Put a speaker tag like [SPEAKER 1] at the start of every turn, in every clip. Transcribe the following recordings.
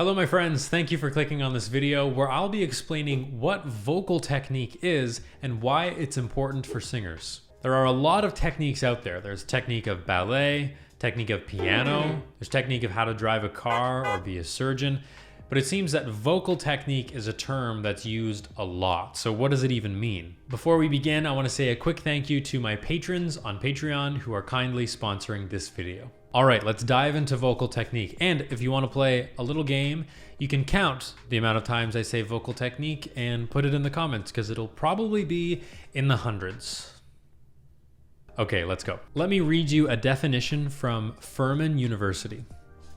[SPEAKER 1] Hello my friends, thank you for clicking on this video where I'll be explaining what vocal technique is and why it's important for singers. There are a lot of techniques out there. There's technique of ballet, technique of piano, there's technique of how to drive a car or be a surgeon, but it seems that vocal technique is a term that's used a lot. So what does it even mean? Before we begin, I want to say a quick thank you to my patrons on Patreon who are kindly sponsoring this video. All right, let's dive into vocal technique. And if you want to play a little game, you can count the amount of times I say vocal technique and put it in the comments because it'll probably be in the hundreds. Okay, let's go. Let me read you a definition from Furman University.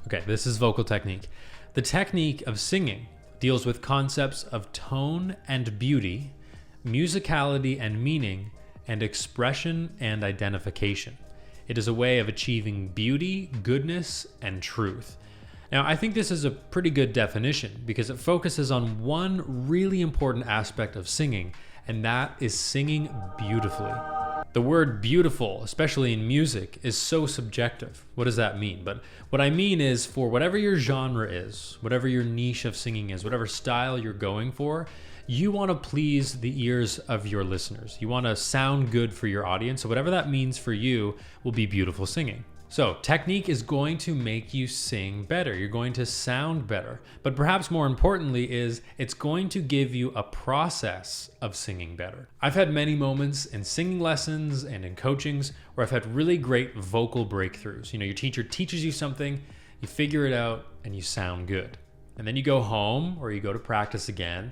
[SPEAKER 1] Okay, this is vocal technique. The technique of singing deals with concepts of tone and beauty, musicality and meaning, and expression and identification. It is a way of achieving beauty, goodness, and truth. Now, I think this is a pretty good definition because it focuses on one really important aspect of singing, and that is singing beautifully. The word beautiful, especially in music, is so subjective. What does that mean? But what I mean is for whatever your genre is, whatever your niche of singing is, whatever style you're going for, you want to please the ears of your listeners. You want to sound good for your audience. So whatever that means for you will be beautiful singing. So technique is going to make you sing better. You're going to sound better. But perhaps more importantly is it's going to give you a process of singing better. I've had many moments in singing lessons and in coachings where I've had really great vocal breakthroughs. You know, your teacher teaches you something, you figure it out, and you sound good. And then you go home or you go to practice again,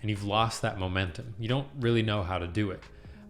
[SPEAKER 1] and you've lost that momentum. You don't really know how to do it.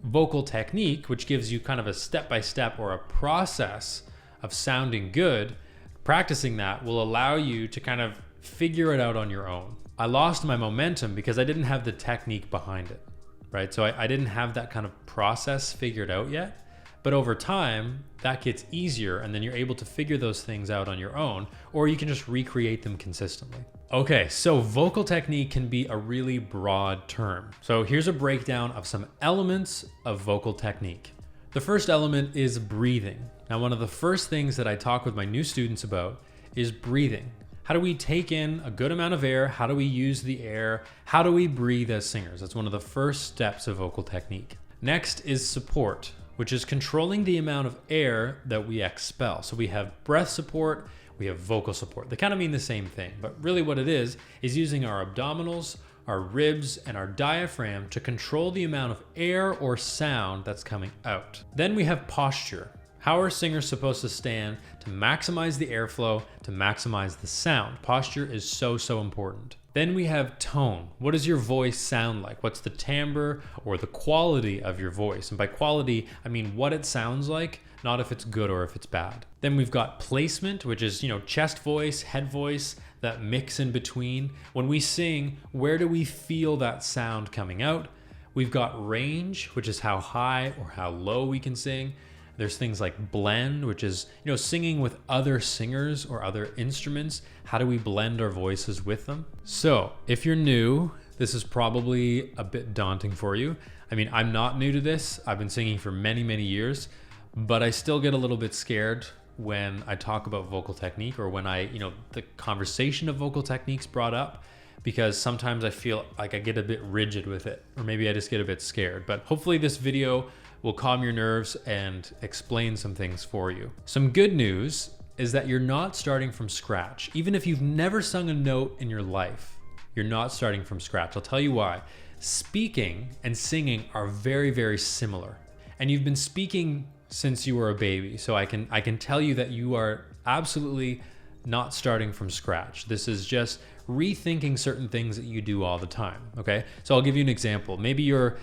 [SPEAKER 1] Vocal technique, which gives you kind of a step-by-step or a process of sounding good, practicing that will allow you to kind of figure it out on your own. I lost my momentum because I didn't have the technique behind it, right? So I didn't have that kind of process figured out yet. But over time, that gets easier and then you're able to figure those things out on your own, or you can just recreate them consistently. Okay, so vocal technique can be a really broad term. So here's a breakdown of some elements of vocal technique. The first element is breathing. Now, one of the first things that I talk with my new students about is breathing. How do we take in a good amount of air? How do we use the air? How do we breathe as singers? That's one of the first steps of vocal technique. Next is support, which is controlling the amount of air that we expel. So we have breath support, we have vocal support. They kind of mean the same thing, but really what it is using our abdominals, our ribs, and our diaphragm to control the amount of air or sound that's coming out. Then we have posture. How are singers supposed to stand to maximize the airflow, to maximize the sound? Posture is so important. Then we have tone. What does your voice sound like? What's the timbre or the quality of your voice? And by quality, I mean what it sounds like, not if it's good or if it's bad. Then we've got placement, which is, chest voice, head voice, that mix in between. When we sing, where do we feel that sound coming out? We've got range, which is how high or how low we can sing. There's things like blend, which is, singing with other singers or other instruments. How do we blend our voices with them? So if you're new, this is probably a bit daunting for you. I mean, I'm not new to this. I've been singing for many years, but I still get a little bit scared when I talk about vocal technique or when the conversation of vocal technique's brought up, because sometimes I feel like I get a bit rigid with it, or maybe I just get a bit scared. But hopefully this video will calm your nerves and explain some things for you. Some good news is that you're not starting from scratch. Even if you've never sung a note in your life, you're not starting from scratch. I'll tell you why. Speaking and singing are very similar. And you've been speaking since you were a baby. So I can tell you that you are absolutely not starting from scratch. This is just rethinking certain things that you do all the time, okay? So I'll give you an example. Maybe you're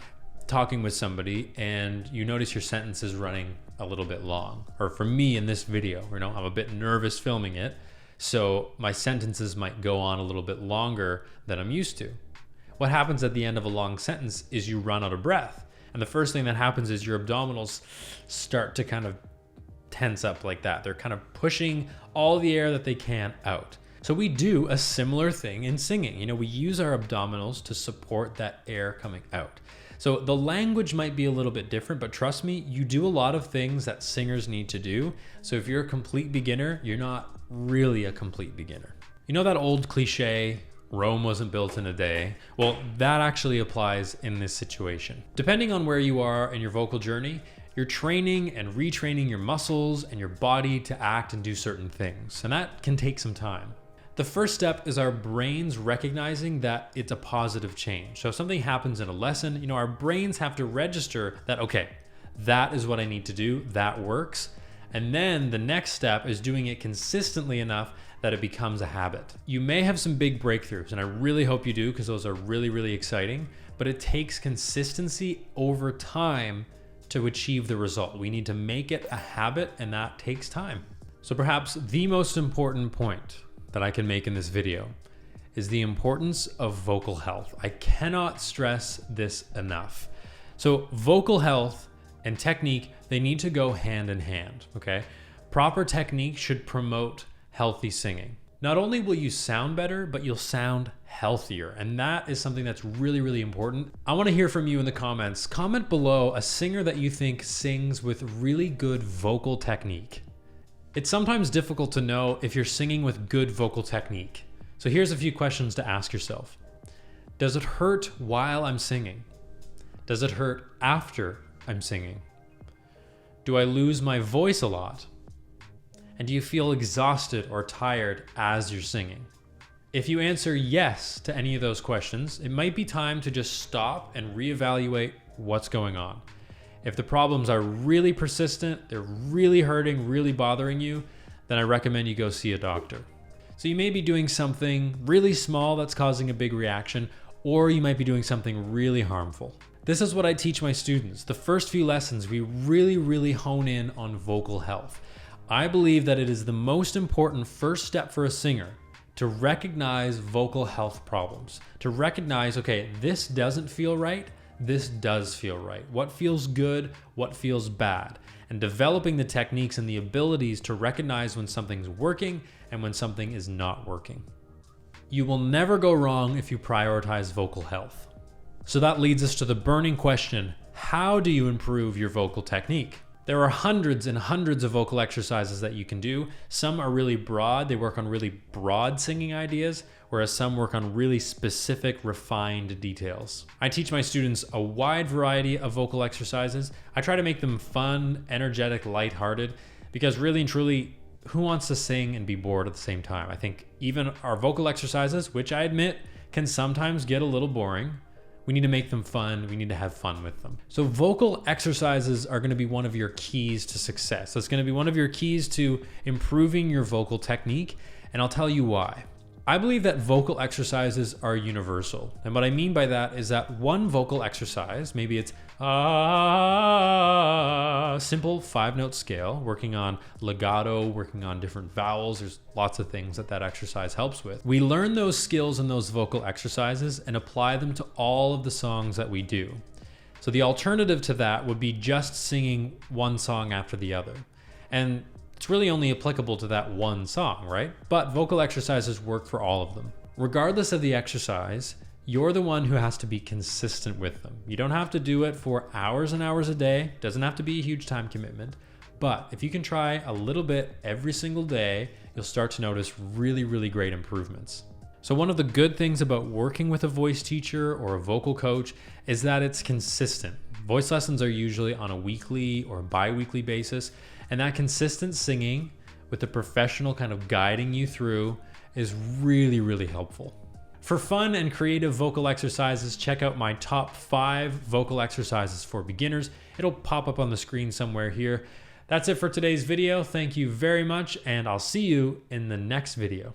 [SPEAKER 1] talking with somebody and you notice your sentence is running a little bit long. Or for me in this video, I'm a bit nervous filming it, so my sentences might go on a little bit longer than I'm used to. What happens at the end of a long sentence is you run out of breath. And the first thing that happens is your abdominals start to kind of tense up like that. They're kind of pushing all the air that they can out. So we do a similar thing in singing. We use our abdominals to support that air coming out. So the language might be a little bit different, but trust me, you do a lot of things that singers need to do. So if you're a complete beginner, you're not really a complete beginner. You know that old cliche, Rome wasn't built in a day? Well, that actually applies in this situation. Depending on where you are in your vocal journey, you're training and retraining your muscles and your body to act and do certain things, and that can take some time. The first step is our brains recognizing that it's a positive change. So if something happens in a lesson, our brains have to register that, okay, that is what I need to do, that works. And then the next step is doing it consistently enough that it becomes a habit. You may have some big breakthroughs, and I really hope you do, because those are really, really exciting, but it takes consistency over time to achieve the result. We need to make it a habit, and that takes time. So perhaps the most important point that I can make in this video is the importance of vocal health. I cannot stress this enough. So vocal health and technique, they need to go hand in hand, okay? Proper technique should promote healthy singing. Not only will you sound better, but you'll sound healthier. And that is something that's really, really important. I want to hear from you in the comments. Comment below a singer that you think sings with really good vocal technique. It's sometimes difficult to know if you're singing with good vocal technique. So here's a few questions to ask yourself. Does it hurt while I'm singing? Does it hurt after I'm singing? Do I lose my voice a lot? And do you feel exhausted or tired as you're singing? If you answer yes to any of those questions, it might be time to just stop and reevaluate what's going on. If the problems are really persistent, they're really hurting, really bothering you, then I recommend you go see a doctor. So you may be doing something really small that's causing a big reaction, or you might be doing something really harmful. This is what I teach my students. The first few lessons, we really hone in on vocal health. I believe that it is the most important first step for a singer to recognize vocal health problems, to recognize, okay, this doesn't feel right, this does feel right. What feels good, what feels bad, and developing the techniques and the abilities to recognize when something's working and when something is not working. You will never go wrong if you prioritize vocal health. So that leads us to the burning question, how do you improve your vocal technique? There are hundreds and hundreds of vocal exercises that you can do. Some are really broad, they work on really broad singing ideas, whereas some work on really specific, refined details. I teach my students a wide variety of vocal exercises. I try to make them fun, energetic, lighthearted, because really and truly, who wants to sing and be bored at the same time? I think even our vocal exercises, which I admit can sometimes get a little boring, we need to make them fun. We need to have fun with them. So vocal exercises are going to be one of your keys to success. It's going to be one of your keys to improving your vocal technique, and I'll tell you why. I believe that vocal exercises are universal. And what I mean by that is that one vocal exercise, maybe it's simple 5-note scale, working on legato, working on different vowels. There's lots of things that exercise helps with. We learn those skills in those vocal exercises and apply them to all of the songs that we do. So the alternative to that would be just singing one song after the other. And it's really only applicable to that one song, right? But vocal exercises work for all of them. Regardless of the exercise, you're the one who has to be consistent with them. You don't have to do it for hours and hours a day. It doesn't have to be a huge time commitment. But if you can try a little bit every single day, you'll start to notice really great improvements. So one of the good things about working with a voice teacher or a vocal coach is that it's consistent. Voice lessons are usually on a weekly or bi-weekly basis, and that consistent singing with a professional kind of guiding you through is really helpful. For fun and creative vocal exercises, check out my top 5 vocal exercises for beginners. It'll pop up on the screen somewhere here. That's it for today's video. Thank you very much, and I'll see you in the next video.